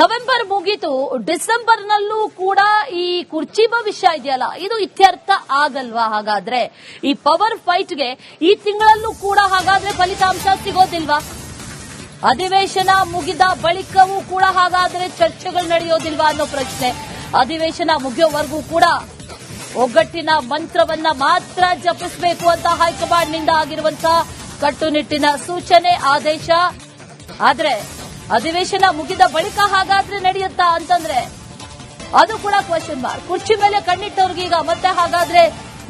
November ಮುಗಿತು, ಡಿಸೆಂಬರ್ನಲ್ಲೂ ಕೂಡ ಈ ಕುರ್ಚಿ ಭವಿಷ್ಯ ಇದೆಯಲ್ಲ, ಇದು ಇತ್ಯರ್ಥ ಆಗಲ್ವಾ? ಹಾಗಾದ್ರೆ ಈ ಪವರ್ ಫೈಟ್ಗೆ ಈ ತಿಂಗಳಲ್ಲೂ ಕೂಡ ಹಾಗಾದ್ರೆ ಫಲಿತಾಂಶ ಸಿಗೋದಿಲ್ವಾ? ಅಧಿವೇಶನ ಮುಗಿದ ಬಳಿಕವೂ ಕೂಡ ಹಾಗಾದ್ರೆ ಚರ್ಚೆಗಳು ನಡೆಯೋದಿಲ್ವಾ ಅನ್ನೋ ಪ್ರಶ್ನೆ. ಅಧಿವೇಶನ ಮುಗಿಯೋವರೆಗೂ ಕೂಡ ಒಗ್ಗಟ್ಟಿನ ಮಂತ್ರವನ್ನ ಮಾತ್ರ ಜಪಿಸಬೇಕು ಅಂತ ಹೈಕಮಾಂಡ್ನಿಂದ ಆಗಿರುವಂತಹ ಕಟ್ಟುನಿಟ್ಟಿನ ಸೂಚನೆ, ಆದೇಶ. ಆದ್ರೆ ಅಧಿವೇಶನ ಮುಗಿದ ಬಳಿಕ ಹಾಗಾದ್ರೆ ನಡೆಯುತ್ತಾ ಅಂತಂದ್ರೆ ಅದು ಕೂಡ ಕ್ವಶನ್ ಮಾರ್ಕ್. ಕುರ್ಚಿ ಮೇಲೆ ಕಣ್ಣಿಟ್ಟವ್ರಿಗೆ ಈಗ ಮತ್ತೆ ಹಾಗಾದ್ರೆ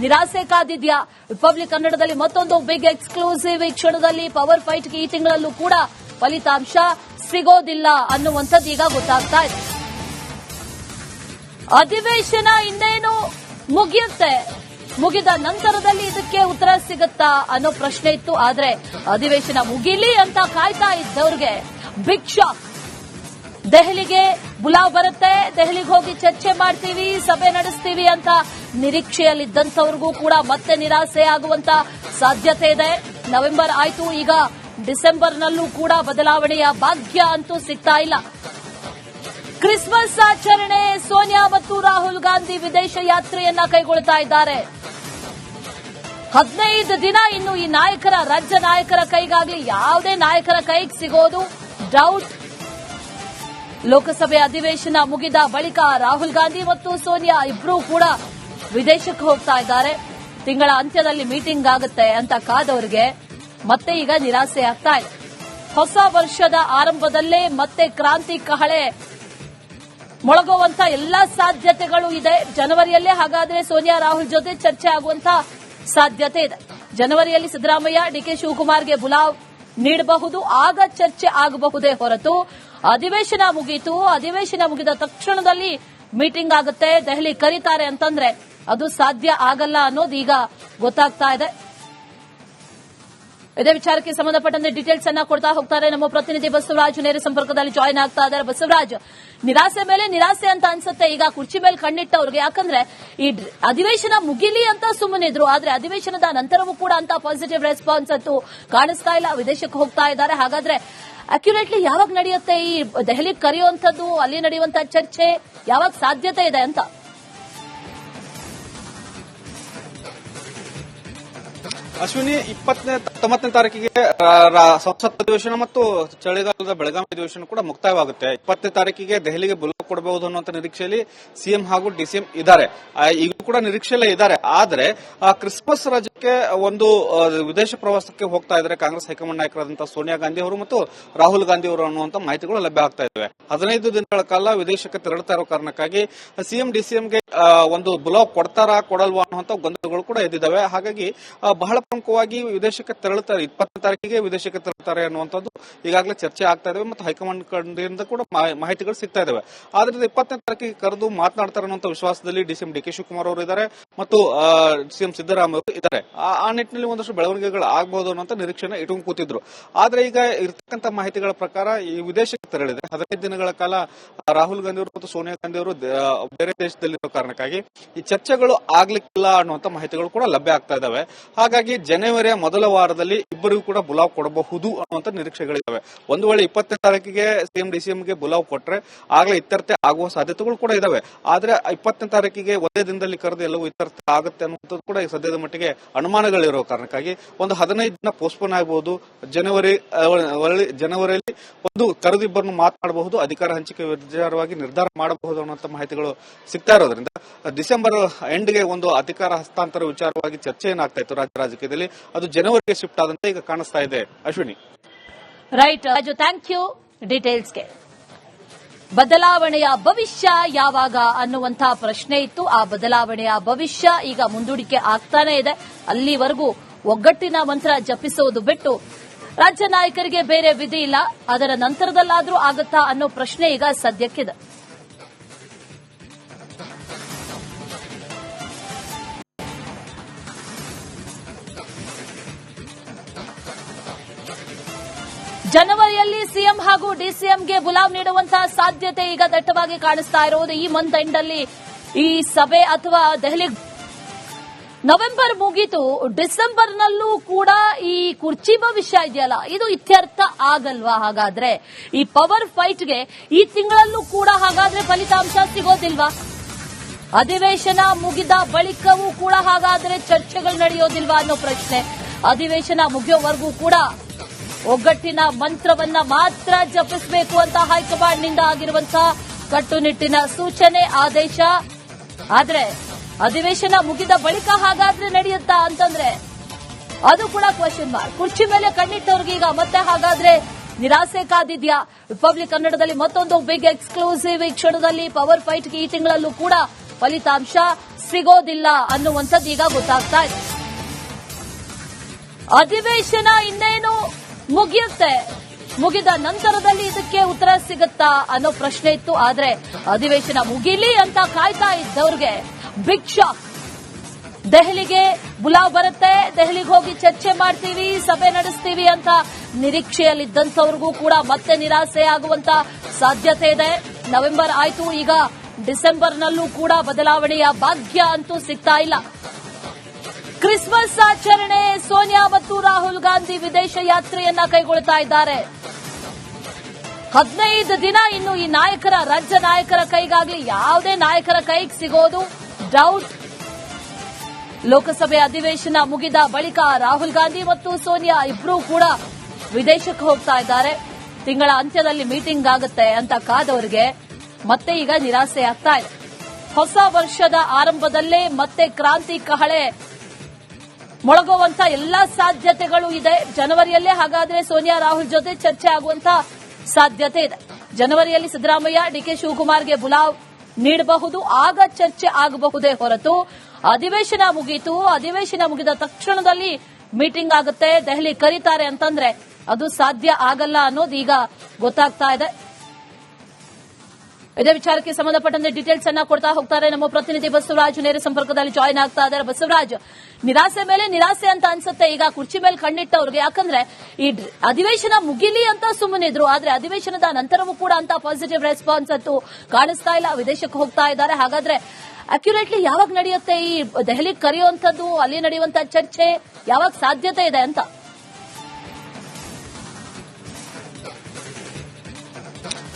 ನಿರಾಸೆ ಕಾದಿದ್ಯಾ? ರಿಪಬ್ಲಿಕ್ ಕನ್ನಡದಲ್ಲಿ ಮತ್ತೊಂದು ಬಿಗ್ ಎಕ್ಸ್ಕ್ಲೂಸಿವ್. ಈ ಕ್ಷಣದಲ್ಲಿ ಪವರ್ ಫೈಟ್ಗೆ ಈ ತಿಂಗಳಲ್ಲೂ ಕೂಡ ಫಲಿತಾಂಶ ಸಿಗೋದಿಲ್ಲ ಅನ್ನುವಂಥದ್ದು ಈಗ ಗೊತ್ತಾಗ್ತಾ ಇದೆ. ಅಧಿವೇಶನ ಇನ್ನೇನು ಮುಗಿಯುತ್ತೆ, ಮುಗಿದ ನಂತರದಲ್ಲಿ ಇದಕ್ಕೆ ಉತ್ತರ ಸಿಗುತ್ತಾ ಅನ್ನೋ ಪ್ರಶ್ನೆ ಇತ್ತು. ಆದ್ರೆ ಅಧಿವೇಶನ ಮುಗಿಲಿ ಅಂತ ಕಾಯ್ತಾ ಇದ್ದವ್ರಿಗೆ ಬಿಗ್ ಶಾಕ್. ದೆಹಲಿಗೆ ಬುಲಾವ್ ಬರುತ್ತೆ, ದೆಹಲಿಗೆ ಹೋಗಿ ಚರ್ಚೆ ಮಾಡ್ತೀವಿ, ಸಭೆ ನಡೆಸ್ತೀವಿ ಅಂತ ನಿರೀಕ್ಷೆಯಲ್ಲಿದ್ದಂಥವ್ರಿಗೂ ಕೂಡ ಮತ್ತೆ ನಿರಾಸೆ ಆಗುವಂತ ಸಾಧ್ಯತೆ ಇದೆ. ನವೆಂಬರ್ ಆಯ್ತು, ಈಗ ಡಿಸೆಂಬರ್ನಲ್ಲೂ ಕೂಡ ಬದಲಾವಣೆಯ ಭಾಗ್ಯ ಅಂತೂ ಸಿಗ್ತಾ ಇಲ್ಲ. ಕ್ರಿಸ್ಮಸ್ ಆಚರಣೆ, ಸೋನಿಯಾ ಮತ್ತು ರಾಹುಲ್ ಗಾಂಧಿ ವಿದೇಶ ಯಾತ್ರೆಯನ್ನ ಕೈಗೊಳ್ತಾ ಇದ್ದಾರೆ. 15 ದಿನ ಇನ್ನು ಈ ನಾಯಕರ, ರಾಜ್ಯ ನಾಯಕರ ಕೈಗಾಗಲಿ ಯಾವುದೇ ನಾಯಕರ ಕೈಗೆ ಸಿಗೋದು ಡೌಟ್. ಲೋಕಸಭೆ ಅಧಿವೇಶನ ಮುಗಿದ ಬಳಿಕ ರಾಹುಲ್ ಗಾಂಧಿ ಮತ್ತು ಸೋನಿಯಾ ಇಬ್ಬರೂ ಕೂಡ ವಿದೇಶಕ್ಕೆ ಹೋಗ್ತಾ ಇದ್ದಾರೆ. ತಿಂಗಳ ಅಂತ್ಯದಲ್ಲಿ ಮೀಟಿಂಗ್ ಆಗುತ್ತೆ ಅಂತ ಕಾದವರಿಗೆ ಮತ್ತೆ ಈಗ ನಿರಾಸೆ ಆಗ್ತಾ ಇದೆ. ಹೊಸ ವರ್ಷದ ಆರಂಭದಲ್ಲೇ ಮತ್ತೆ ಕ್ರಾಂತಿ ಕಹಳೆ ಮೊಳಗುವಂತ ಎಲ್ಲಾ ಸಾಧ್ಯತೆಗಳು ಇದೆ. ಜನವರಿಯಲ್ಲೇ ಹಾಗಾದ್ರೆ ಸೋನಿಯಾ ರಾಹುಲ್ ಜೊತೆ ಚರ್ಚೆ ಆಗುವಂತ ಸಾಧ್ಯತೆ ಇದೆ. ಜನವರಿಯಲ್ಲಿ ಸಿದ್ದರಾಮಯ್ಯ ಡಿಕೆ ಶಿವಕುಮಾರ್ಗೆ ಬುಲಾವ್ ನೀಡಬಹುದು, ಆಗ ಚರ್ಚೆ ಆಗಬಹುದೇ ಹೊರತು ಅಧಿವೇಶನ ಮುಗಿಯಿತು, ಅಧಿವೇಶನ ಮುಗಿದ ತಕ್ಷಣದಲ್ಲಿ ಮೀಟಿಂಗ್ ಆಗುತ್ತೆ, ದೆಹಲಿ ಕರೀತಾರೆ ಅಂತಂದ್ರೆ ಅದು ಸಾಧ್ಯ ಆಗಲ್ಲ ಅನ್ನೋದು ಈಗ ಗೊತ್ತಾಗ್ತಾ ಇದೆ. ಇದೇ ವಿಚಾರಕ್ಕೆ ಸಂಬಂಧಪಟ್ಟಂತೆ ಡೀಟೇಲ್ಸ್ ಅನ್ನ ಕೊಡ್ತಾ ಹೋಗ್ತಾರೆ ನಮ್ಮ ಪ್ರತಿನಿಧಿ ಬಸವರಾಜ್. ನೇರ ಸಂಪರ್ಕದಲ್ಲಿ ಜಾಯಿನ್ ಆಗ್ತಾ ಇದ್ದಾರೆ. ಬಸವರಾಜ್, ನಿರಾಸೆ ಮೇಲೆ ನಿರಾಸೆ ಅಂತ ಅನ್ಸುತ್ತೆ ಈಗ ಕುರ್ಚಿ ಮೇಲೆ ಕಣ್ಣಿಟ್ಟವ್ರಿಗೆ. ಯಾಕಂದ್ರೆ ಈ ಅಧಿವೇಶನ ಮುಗಿಲಿ ಅಂತ ಸುಮ್ಮನಿದ್ರು, ಆದ್ರೆ ಅಧಿವೇಶನದ ನಂತರವೂ ಕೂಡ ಅಂತ ಪಾಸಿಟಿವ್ ರೆಸ್ಪಾನ್ಸ್ ಅಂತೂ ಕಾಣಿಸ್ತಾ ಇಲ್ಲ. ವಿದೇಶಕ್ಕೆ ಹೋಗ್ತಾ ಇದ್ದಾರೆ. ಹಾಗಾದ್ರೆ ಅಕ್ಯುರೇಟ್ಲಿ ಯಾವಾಗ ನಡೆಯುತ್ತೆ ಈ ದೆಹಲಿಗೆ ಕರೆಯುವಂತದ್ದು, ಅಲ್ಲಿ ನಡೆಯುವಂತಹ ಚರ್ಚೆ ಯಾವಾಗ ಸಾಧ್ಯತೆ ಇದೆ ಅಂತ? ಅಶ್ವಿನಿ, 19ನೇ ತಾರೀಕಿಗೆ ಸಂಸತ್ ಅಧಿವೇಶನ ಮತ್ತು ಚಳಿಗಾಲದ ಬೆಳಗಾವಿ ಅಧಿವೇಶನ ಕೂಡ ಮುಕ್ತಾಯವಾಗುತ್ತೆ. 20ನೇ ತಾರೀಕಿಗೆ ದೆಹಲಿಗೆ ಬುಲಾವ್ ಕೊಡಬಹುದು ಅನ್ನುವಂತ ನಿರೀಕ್ಷೆಯಲ್ಲಿ ಸಿಎಂ ಹಾಗೂ ಡಿಸಿಎಂ ಇದ್ದಾರೆ, ಈಗ ಕೂಡ ನಿರೀಕ್ಷೆಯಲ್ಲೇ ಇದ್ದಾರೆ. ಆದರೆ ಕ್ರಿಸ್ಮಸ್ ರಜಕ್ಕೆ ಒಂದು ವಿದೇಶ ಪ್ರವಾಸಕ್ಕೆ ಹೋಗ್ತಾ ಇದ್ದಾರೆ ಕಾಂಗ್ರೆಸ್ ಹೈಕಮಾಂಡ್ ನಾಯಕರಾದಂತಹ ಸೋನಿಯಾ ಗಾಂಧಿ ಅವರು ಮತ್ತು ರಾಹುಲ್ ಗಾಂಧಿ ಅವರು ಅನ್ನುವಂತ ಮಾಹಿತಿಗಳು ಲಭ್ಯ ಆಗ್ತಾ ಇವೆ. 15 ದಿನಗಳ ಕಾಲ ವಿದೇಶಕ್ಕೆ ತೆರಳುತ್ತಾ ಇರೋ ಕಾರಣಕ್ಕಾಗಿ ಸಿಎಂ ಡಿಸಿಎಂಗೆ ಒಂದು ಬುಲಾವ್ ಕೊಡ್ತಾರಾ ಕೊಡಲ್ವಾ ಅನ್ನುವಂತ ಗೊಂದಲಗಳು ಕೂಡ ಎದ್ದಿದ್ದಾವೆ. ಹಾಗಾಗಿ ಬಹಳ ಪ್ರಮುಖವಾಗಿ ವಿದೇಶಕ್ಕೆ ತೆರಳುತ್ತಾರೆ, 20ನೇ ತಾರೀಕಿಗೆ ವಿದೇಶಕ್ಕೆ ತೆರಳುತ್ತಾರೆ ಅನ್ನುವಂಥದ್ದು ಈಗಾಗಲೇ ಚರ್ಚೆ ಆಗ್ತಾ ಇದಾವೆ ಮತ್ತು ಹೈಕಮಾಂಡ್ ಕಡೆಯಿಂದ ಕೂಡ ಮಾಹಿತಿಗಳು ಸಿಗ್ತಾ ಇದಾವೆ. ಆದ್ರೆ 20ನೇ ತಾರೀಕಿಗೆ ಕರೆದು ಮಾತನಾಡ್ತಾರೆ ಅನ್ನುವಂಥ ವಿಶ್ವಾಸದಲ್ಲಿ ಡಿಸಿಎಂ ಡಿಕೆ ಶಿವಕುಮಾರ್ ಅವರು ಇದ್ದಾರೆ ಮತ್ತು ಸಿಎಂ ಸಿದ್ದರಾಮಯ್ಯ ಅವರು ಇದ್ದಾರೆ. ಆ ನಿಟ್ಟಿನಲ್ಲಿ ಒಂದಷ್ಟು ಬೆಳವಣಿಗೆಗಳು ಆಗಬಹುದು ಅನ್ನುವಂಥ ನಿರೀಕ್ಷೆನ ಇಟ್ಕೊಂಡು ಕೂತಿದ್ರು. ಆದ್ರೆ ಈಗ ಇರತಕ್ಕಂಥ ಮಾಹಿತಿಗಳ ಪ್ರಕಾರ ಈ ವಿದೇಶಕ್ಕೆ ತೆರಳಿದೆ. 15 ದಿನಗಳ ಕಾಲ ರಾಹುಲ್ ಗಾಂಧಿ ಅವರು ಮತ್ತು ಸೋನಿಯಾ ಗಾಂಧಿ ಅವರು ಬೇರೆ ದೇಶದಲ್ಲಿರೋ ಕಾರಣಕ್ಕಾಗಿ ಈ ಚರ್ಚೆಗಳು ಆಗ್ಲಿಕ್ಕಿಲ್ಲ ಅನ್ನುವಂಥ ಮಾಹಿತಿಗಳು ಕೂಡ ಲಭ್ಯ ಆಗ್ತಾ ಇದಾವೆ. ಹಾಗಾಗಿ ಜನವರಿಯ ಮೊದಲ ವಾರದಲ್ಲಿ ಇಬ್ಬರಿಗೂ ಕೂಡ ಬುಲಾವ್ ಕೊಡಬಹುದು ಅನ್ನುವಂತ ನಿರೀಕ್ಷೆಗಳಿದ್ದಾವೆ. ಒಂದು ವೇಳೆ 20ನೇ ತಾರೀಕಿಗೆ ಸಿಎಂ ಡಿಸಿಎಂಗೆ ಬುಲಾವ್ ಕೊಟ್ರೆ ಆಗಲೇ ಇತ್ಯರ್ಥ ಆಗುವ ಸಾಧ್ಯತೆಗಳು ಕೂಡ ಇದಾವೆ. ಆದ್ರೆ 20ನೇ ತಾರೀಕಿಗೆ ಒಂದೇ ದಿನದಲ್ಲಿ ಕರೆದು ಎಲ್ಲವೂ ಇತ್ಯರ್ಥ ಆಗುತ್ತೆ ಅನ್ನುವಂಥದ್ದು ಕೂಡ ಸದ್ಯದ ಮಟ್ಟಿಗೆ ಅನುಮಾನಗಳಿರೋ ಕಾರಣಕ್ಕಾಗಿ ಒಂದು 15 ದಿನ ಪೋಸ್ಟ್ಪೋನ್ ಆಗಬಹುದು. ಜನವರಿಯಲ್ಲಿ ಒಂದು ಕರೆದು ಇಬ್ಬರನ್ನು ಮಾತನಾಡಬಹುದು, ಅಧಿಕಾರ ಹಂಚಿಕೆ ವಿಚಾರವಾಗಿ ನಿರ್ಧಾರ ಮಾಡಬಹುದು ಅನ್ನುವಂಥ ಮಾಹಿತಿಗಳು ಸಿಗ್ತಾ ಇರೋದ್ರಿಂದ ಡಿಸೆಂಬರ್ ಎಂಡ್ಗೆ ಒಂದು ಅಧಿಕಾರ ಹಸ್ತಾಂತರ ವಿಚಾರವಾಗಿ ಚರ್ಚೆ ಏನಾಗ್ತಾ ಇತ್ತು ರಾಜ್ಯ ರಾಜಕೀಯದಲ್ಲಿ, ಅದು ಜನವರಿಗೆ ಶಿಫ್ಟ್ ಆದಂತೆ ಈಗ ಕಾಣಿಸ್ತಾ ಇದೆ. Ashwini, right Raju, thank you ಡೀಟೇಲ್ಸ್ಗೆ. ಬದಲಾವಣೆಯ ಭವಿಷ್ಯ ಯಾವಾಗ ಅನ್ನುವಂತಹ ಪ್ರಶ್ನೆ ಇತ್ತು. ಆ ಬದಲಾವಣೆಯ ಭವಿಷ್ಯ ಈಗ ಮುಂದೂಡಿಕೆ ಆಗ್ತಾನೆ ಇದೆ. ಅಲ್ಲಿವರೆಗೂ ಒಗ್ಗಟ್ಟಿನ ಮಂತ್ರ ಜಪಿಸುವುದು ಬಿಟ್ಟು ರಾಜ್ಯ ನಾಯಕರಿಗೆ ಬೇರೆ ವಿಧಿ ಇಲ್ಲ. ಅದರ ನಂತರದಲ್ಲಾದ್ರೂ ಆಗುತ್ತಾ ಅನ್ನೋ ಪ್ರಶ್ನೆ ಈಗ ಸದ್ಯಕ್ಕಿದೆ. ಜನವರಿಯಲ್ಲಿ ಸಿಎಂ ಹಾಗೂ ಡಿಸಿಎಂಗೆ ಬುಲಾವ್ ನೀಡುವಂತಹ ಸಾಧ್ಯತೆ ಈಗ ದಟ್ಟವಾಗಿ ಕಾಣಿಸ್ತಾ ಇರೋದು. ಈ ಮಂತ್ ಎಂಡ್ ಅಲ್ಲಿ ಈ ಸಭೆ ಅಥವಾ ದೆಹಲಿ ನವೆಂಬರ್ ಮುಗಿತು, ಡಿಸೆಂಬರ್ನಲ್ಲೂ ಕೂಡ ಈ ಕುರ್ಚಿ ಭವಿಷ್ಯ ಇದೆಯಲ್ಲ, ಇದು ಇತ್ಯರ್ಥ ಆಗಲ್ವಾ? ಹಾಗಾದ್ರೆ ಈ ಪವರ್ ಫೈಟ್ಗೆ ಈ ತಿಂಗಳಲ್ಲೂ ಕೂಡ ಹಾಗಾದ್ರೆ ಫಲಿತಾಂಶ ಸಿಗೋದಿಲ್ವಾ? ಅಧಿವೇಶನ ಮುಗಿದ ಬಳಿಕವೂ ಕೂಡ ಹಾಗಾದ್ರೆ ಚರ್ಚೆಗಳು ನಡೆಯೋದಿಲ್ವಾ ಅನ್ನೋ ಪ್ರಶ್ನೆ. ಅಧಿವೇಶನ ಮುಗಿಯೋವರೆಗೂ ಕೂಡ ಒಗ್ಗಟ್ಟಿನ ಮಂತ್ರವನ್ನ ಮಾತ್ರ ಜಪಿಸಬೇಕು ಅಂತ ಹೈಕಮಾಂಡ್ನಿಂದ ಆಗಿರುವಂತಹ ಕಟ್ಟುನಿಟ್ಟಿನ ಸೂಚನೆ, ಆದೇಶ. ಆದ್ರೆ ಅಧಿವೇಶನ ಮುಗಿದ ಬಳಿಕ ಹಾಗಾದ್ರೆ ನಡೆಯುತ್ತಾ ಅಂತಂದ್ರೆ ಅದು ಕೂಡ ಕ್ವಶನ್ ಮಾರ್ಕ್. ಕುರ್ಚಿ ಮೇಲೆ ಕಣ್ಣಿಟ್ಟವ್ರಿಗೆ ಈಗ ಮತ್ತೆ ಹಾಗಾದ್ರೆ ನಿರಾಸೆ ಕಾದಿದ್ಯಾ? ರಿಪಬ್ಲಿಕ್ ಕನ್ನಡದಲ್ಲಿ ಮತ್ತೊಂದು ಬಿಗ್ ಎಕ್ಸ್ಕ್ಲೂಸಿವ್. ಈ ಕ್ಷಣದಲ್ಲಿ ಪವರ್ ಫೈಟ್ಗೆ ಈ ತಿಂಗಳಲ್ಲೂ ಕೂಡ ಫಲಿತಾಂಶ ಸಿಗೋದಿಲ್ಲ ಅನ್ನುವಂಥದ್ದು ಈಗ ಗೊತ್ತಾಗ್ತಾ ಇದೆ. ಅಧಿವೇಶನ ಇನ್ನೇನು ಮುಗಿಯುತ್ತೆ, ಮುಗಿದ ನಂತರದಲ್ಲಿ ಇದಕ್ಕೆ ಉತ್ತರ ಸಿಗುತ್ತಾ ಅನ್ನೋ ಪ್ರಶ್ನೆ ಇತ್ತು. ಆದ್ರೆ ಅಧಿವೇಶನ ಮುಗಿಲಿ ಅಂತ ಕಾಯ್ತಾ ಇದ್ದವ್ರಿಗೆ ಬಿಗ್ ಶಾಕ್. ದೆಹಲಿಗೆ ಬುಲಾವ್ ಬರುತ್ತೆ, ದೆಹಲಿಗೆ ಹೋಗಿ ಚರ್ಚೆ ಮಾಡ್ತೀವಿ, ಸಭೆ ನಡೆಸ್ತೀವಿ ಅಂತ ನಿರೀಕ್ಷೆಯಲ್ಲಿದ್ದಂಥವ್ರಿಗೂ ಕೂಡ ಮತ್ತೆ ನಿರಾಸೆ ಆಗುವಂತ ಸಾಧ್ಯತೆ ಇದೆ. ನವೆಂಬರ್ ಆಯ್ತು, ಈಗ ಡಿಸೆಂಬರ್ನಲ್ಲೂ ಕೂಡ ಬದಲಾವಣೆಯ ಭಾಗ್ಯ ಅಂತೂ ಸಿಗ್ತಾ ಇಲ್ಲ. ಕ್ರಿಸ್ಮಸ್ ಆಚರಣೆ, ಸೋನಿಯಾ ಮತ್ತು ರಾಹುಲ್ ಗಾಂಧಿ ವಿದೇಶ ಯಾತ್ರೆಯನ್ನ ಕೈಗೊಳ್ತಾ ಇದ್ದಾರೆ. 15 ದಿನ ಇನ್ನು ಈ ನಾಯಕರ, ರಾಜ್ಯ ನಾಯಕರ ಕೈಗಾಗ್ಲಿ ಯಾವುದೇ ನಾಯಕರ ಕೈಗೆ ಸಿಗೋದು ಡೌಟ್. ಲೋಕಸಭೆ ಅಧಿವೇಶನ ಮುಗಿದ ಬಳಿಕ ರಾಹುಲ್ ಗಾಂಧಿ ಮತ್ತು ಸೋನಿಯಾ ಇಬ್ಬರೂ ಕೂಡ ವಿದೇಶಕ್ಕೆ ಹೋಗ್ತಾ ಇದ್ದಾರೆ. ತಿಂಗಳ ಅಂತ್ಯದಲ್ಲಿ ಮೀಟಿಂಗ್ ಆಗುತ್ತೆ ಅಂತ ಕಾದವರಿಗೆ ಮತ್ತೆ ಈಗ ನಿರಾಸೆ ಆಗ್ತಾ ಇದೆ. ಹೊಸ ವರ್ಷದ ಆರಂಭದಲ್ಲೇ ಮತ್ತೆ ಕ್ರಾಂತಿ ಕಹಳೆ ಮೊಳಗುವಂತ ಎಲ್ಲಾ ಸಾಧ್ಯತೆಗಳು ಇದೆ. ಜನವರಿಯಲ್ಲೇ ಹಾಗಾದ್ರೆ ಸೋನಿಯಾ ರಾಹುಲ್ ಜೊತೆ ಚರ್ಚೆ ಆಗುವಂತ ಸಾಧ್ಯತೆ ಇದೆ. ಜನವರಿಯಲ್ಲಿ ಸಿದ್ದರಾಮಯ್ಯ ಡಿಕೆ ಶಿವಕುಮಾರ್ಗೆ ಬುಲಾವ್ ನೀಡಬಹುದು, ಆಗ ಚರ್ಚೆ ಆಗಬಹುದೇ ಹೊರತು ಅಧಿವೇಶನ ಮುಗಿಯಿತು, ಅಧಿವೇಶನ ಮುಗಿದ ತಕ್ಷಣದಲ್ಲಿ ಮೀಟಿಂಗ್ ಆಗುತ್ತೆ, ದೆಹಲಿ ಕರೀತಾರೆ ಅಂತಂದ್ರೆ ಅದು ಸಾಧ್ಯ ಆಗಲ್ಲ ಅನ್ನೋದು ಈಗ ಗೊತ್ತಾಗ್ತಾ ಇದೆ. ಇದೇ ವಿಚಾರಕ್ಕೆ ಸಂಬಂಧಪಟ್ಟಂತೆ ಡೀಟೇಲ್ಸ್ ಅನ್ನ ಕೊಡ್ತಾ ಹೋಗ್ತಾರೆ ನಮ್ಮ ಪ್ರತಿನಿಧಿ ಬಸವರಾಜ್. ನೇರ ಸಂಪರ್ಕದಲ್ಲಿ ಜಾಯಿನ್ ಆಗ್ತಾ ಇದ್ದಾರೆ. ಬಸವರಾಜ್, ನಿರಾಸೆ ಮೇಲೆ ನಿರಾಸೆ ಅಂತ ಅನ್ಸುತ್ತೆ ಈಗ ಕುರ್ಚಿ ಮೇಲೆ ಕಣ್ಣಿಟ್ಟವ್ರಿಗೆ. ಯಾಕಂದ್ರೆ ಈ ಅಧಿವೇಶನ ಮುಗಿಲಿ ಅಂತ ಸುಮ್ಮನಿದ್ರು, ಆದ್ರೆ ಅಧಿವೇಶನದ ನಂತರವೂ ಕೂಡ ಅಂತ ಪಾಸಿಟಿವ್ ರೆಸ್ಪಾನ್ಸ್ ಅಂತೂ ಕಾಣಿಸ್ತಾ ಇಲ್ಲ. ವಿದೇಶಕ್ಕೆ ಹೋಗ್ತಾ ಇದ್ದಾರೆ. ಹಾಗಾದ್ರೆ ಅಕ್ಯುರೇಟ್ಲಿ ಯಾವಾಗ ನಡೆಯುತ್ತೆ ಈ ದೆಹಲಿಗೆ ಕರೆಯುವಂತದ್ದು, ಅಲ್ಲಿ ನಡೆಯುವಂತ ಚರ್ಚೆ ಯಾವಾಗ ಸಾಧ್ಯತೆ ಇದೆ ಅಂತ?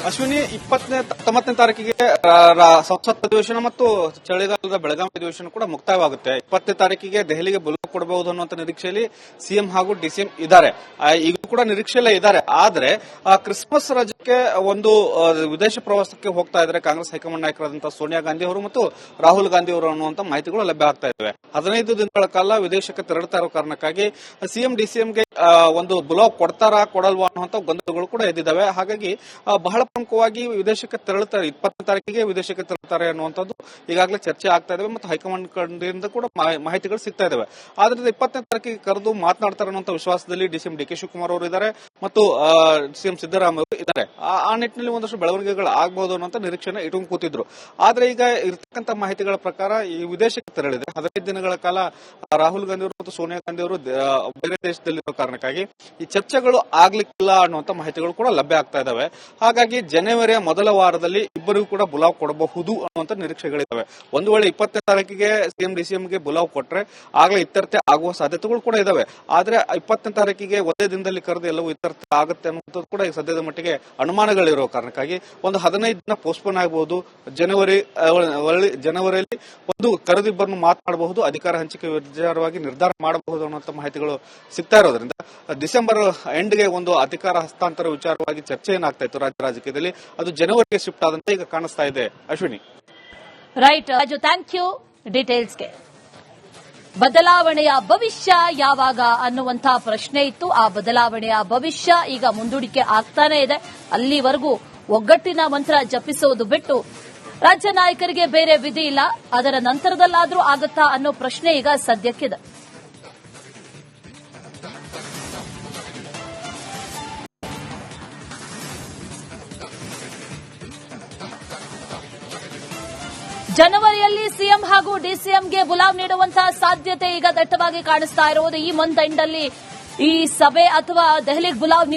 ಅಶ್ವಿನಿ, 19ನೇ ತಾರೀಕಿಗೆ ಸಂಸತ್ ಅಧಿವೇಶನ ಮತ್ತು ಚಳಿಗಾಲದ ಬೆಳಗಾವಿ ಅಧಿವೇಶನ ಕೂಡ ಮುಕ್ತಾಯವಾಗುತ್ತೆ. 20ನೇ ತಾರೀಕಿಗೆ ದೆಹಲಿಗೆ ಬುಲಾವ್ ಕೊಡಬಹುದು ಅನ್ನುವಂತ ನಿರೀಕ್ಷೆಯಲ್ಲಿ ಸಿಎಂ ಹಾಗೂ ಡಿಸಿಎಂ ಇದ್ದಾರೆ, ಈಗ ಕೂಡ ನಿರೀಕ್ಷೆಯಲ್ಲೇ ಇದ್ದಾರೆ. ಆದ್ರೆ ಕ್ರಿಸ್ಮಸ್ ರಜಕ್ಕೆ ಒಂದು ವಿದೇಶ ಪ್ರವಾಸಕ್ಕೆ ಹೋಗ್ತಾ ಇದ್ದಾರೆ ಕಾಂಗ್ರೆಸ್ ಹೈಕಮಾಂಡ್ ನಾಯಕರಾದಂತಹ ಸೋನಿಯಾ ಗಾಂಧಿ ಅವರು ಮತ್ತು ರಾಹುಲ್ ಗಾಂಧಿ ಅವರು ಅನ್ನುವಂತ ಮಾಹಿತಿಗಳು ಲಭ್ಯ ಆಗ್ತಾ ಇವೆ. 15 ದಿನಗಳ ಕಾಲ ವಿದೇಶಕ್ಕೆ ತೆರಳುತ್ತಾ ಇರೋ ಕಾರಣಕ್ಕಾಗಿ ಸಿಎಂ ಡಿಸಿಎಂಗೆ ಒಂದು ಬುಲಾವ್ ಕೊಡ್ತಾರಾ ಕೊಡಲ್ವಾ ಅನ್ನುವಂತ ಗೊಂದಲಗಳು ಕೂಡ ಎದ್ದಿದ್ದಾವೆ. ಹಾಗಾಗಿ ಬಹಳ ಪ್ರಮುಖವಾಗಿ ವಿದೇಶಕ್ಕೆ ತೆರಳುತ್ತಾರೆ, 20ನೇ ತಾರೀಕಿಗೆ ವಿದೇಶಕ್ಕೆ ತೆರಳುತ್ತಾರೆ ಅನ್ನುವಂಥದ್ದು ಈಗಾಗಲೇ ಚರ್ಚೆ ಆಗ್ತಾ ಇದಾವೆ ಮತ್ತು ಹೈಕಮಾಂಡ್ ಕಡೆಯಿಂದ ಕೂಡ ಮಾಹಿತಿಗಳು ಸಿಗ್ತಾ ಇದಾವೆ. ಆದ್ರಿಂದ 20ನೇ ತಾರೀಕಿಗೆ ಕರೆದು ಮಾತನಾಡ್ತಾರೆ ಅನ್ನುವಂಥ ವಿಶ್ವಾಸದಲ್ಲಿ ಡಿಸಿಎಂ ಡಿಕೆ ಶಿವಕುಮಾರ್ ಅವರು ಇದ್ದಾರೆ ಮತ್ತು ಸಿಎಂ ಸಿದ್ದರಾಮಯ್ಯ ಅವರು ಇದ್ದಾರೆ. ಆ ನಿಟ್ಟಿನಲ್ಲಿ ಒಂದಷ್ಟು ಬೆಳವಣಿಗೆಗಳು ಆಗಬಹುದು ಅನ್ನುವಂಥ ನಿರೀಕ್ಷೆನ ಇಟ್ಕೊಂಡು ಕೂತಿದ್ರು. ಆದ್ರೆ ಈಗ ಇರತಕ್ಕಂಥ ಮಾಹಿತಿಗಳ ಪ್ರಕಾರ ಈ ವಿದೇಶಕ್ಕೆ ತೆರಳಿದೆ. 15 ದಿನಗಳ ಕಾಲ ರಾಹುಲ್ ಗಾಂಧಿ ಅವರು ಮತ್ತು ಸೋನಿಯಾ ಗಾಂಧಿ ಅವರು ಬೇರೆ ದೇಶದಲ್ಲಿರೋ ಕಾರಣಕ್ಕಾಗಿ ಈ ಚರ್ಚೆಗಳು ಆಗ್ಲಿಕ್ಕಿಲ್ಲ ಅನ್ನುವಂಥ ಮಾಹಿತಿಗಳು ಕೂಡ ಲಭ್ಯ ಆಗ್ತಾ ಇದಾವೆ. ಹಾಗಾಗಿ ಜನವರಿಯ ಮೊದಲ ವಾರದಲ್ಲಿ ಇಬ್ಬರಿಗೂ ಕೂಡ ಬುಲಾವ್ ಕೊಡಬಹುದು ಅನ್ನುವಂಥ ನಿರೀಕ್ಷೆಗಳಿದ್ದಾವೆ. ಒಂದು ವೇಳೆ 20ನೇ ತಾರೀಕಿಗೆ ಸಿಎಂ ಡಿಸಿಎಂಗೆ ಬುಲಾವ್ ಕೊಟ್ರೆ ಆಗಲೇ ಇತ್ಯರ್ಥ ಆಗುವ ಸಾಧ್ಯತೆಗಳು ಕೂಡ ಇದಾವೆ. ಆದ್ರೆ 20ನೇ ತಾರೀಕಿಗೆ ಒಂದೇ ದಿನದಲ್ಲಿ ಕರೆದು ಎಲ್ಲವೂ ಇತ್ಯರ್ಥ ಆಗುತ್ತೆ ಅನ್ನುವಂಥದ್ದು ಕೂಡ ಈಗ ಸದ್ಯದ ಮಟ್ಟಿಗೆ ಅನುಮಾನಗಳಿರೋ ಕಾರಣಕ್ಕಾಗಿ ಒಂದು 15 ದಿನ ಪೋಸ್ಟ್ಪೋನ್ ಆಗಬಹುದು. ಜನವರಿಯಲ್ಲಿ ಒಂದು ಕರೆದಿಬ್ಬರನ್ನು ಮಾತನಾಡಬಹುದು, ಅಧಿಕಾರ ಹಂಚಿಕೆ ವಿಚಾರವಾಗಿ ನಿರ್ಧಾರ ಮಾಡಬಹುದು ಅನ್ನುವಂಥ ಮಾಹಿತಿಗಳು ಸಿಗ್ತಾ ಇರೋದ್ರಿಂದ ಡಿಸೆಂಬರ್ ಎಂಡ್ಗೆ ಒಂದು ಅಧಿಕಾರ ಹಸ್ತಾಂತರ ವಿಚಾರವಾಗಿ ಚರ್ಚೆ ಏನಾಗ್ತಾ ಇತ್ತು ರಾಜ್ಯ ರಾಜಕೀಯದಲ್ಲಿ, ಅದು ಜನವರಿಗೆ ಶಿಫ್ಟ್ ಆದಂತೆ ಈಗ ಕಾಣಿಸ್ತಾ ಇದೆ. Ashwini, right Raju, thank you ಡೀಟೇಲ್ಸ್ಗೆ. ಬದಲಾವಣೆಯ ಭವಿಷ್ಯ ಯಾವಾಗ ಅನ್ನುವಂತಹ ಪ್ರಶ್ನೆ ಇತ್ತು. ಆ ಬದಲಾವಣೆಯ ಭವಿಷ್ಯ ಈಗ ಮುಂದೂಡಿಕೆ ಆಗ್ತಾನೆ ಇದೆ. ಅಲ್ಲಿವರೆಗೂ ಒಗ್ಗಟ್ಟಿನ ಮಂತ್ರ ಜಪಿಸೋದು ಬಿಟ್ಟು ರಾಜ್ಯ ನಾಯಕರಿಗೆ ಬೇರೆ ವಿಧಿ ಇಲ್ಲ. ಅದರ ನಂತರದಲ್ಲಾದ್ರೂ ಆಗತ್ತಾ ಅನ್ನೋ ಪ್ರಶ್ನೆ ಈಗ ಸದ್ಯಕ್ಕಿದೆ. ಜನವರಿಯಲ್ಲಿ ಸಿಎಂ ಹಾಗೂ ಡಿಸಿಎಂಗೆ ಬುಲಾವ್ ನೀಡುವಂತಹ ಸಾಧ್ಯತೆ ಈಗ ದಟ್ಟವಾಗಿ ಕಾಣಿಸ್ತಾ ಇರುವುದು. ಈ ಮಂತ್ ಎಂಡ್ ಅಲ್ಲಿ ಈ ಸಭೆ ಅಥವಾ ದೆಹಲಿಗೆ ಬುಲಾವ್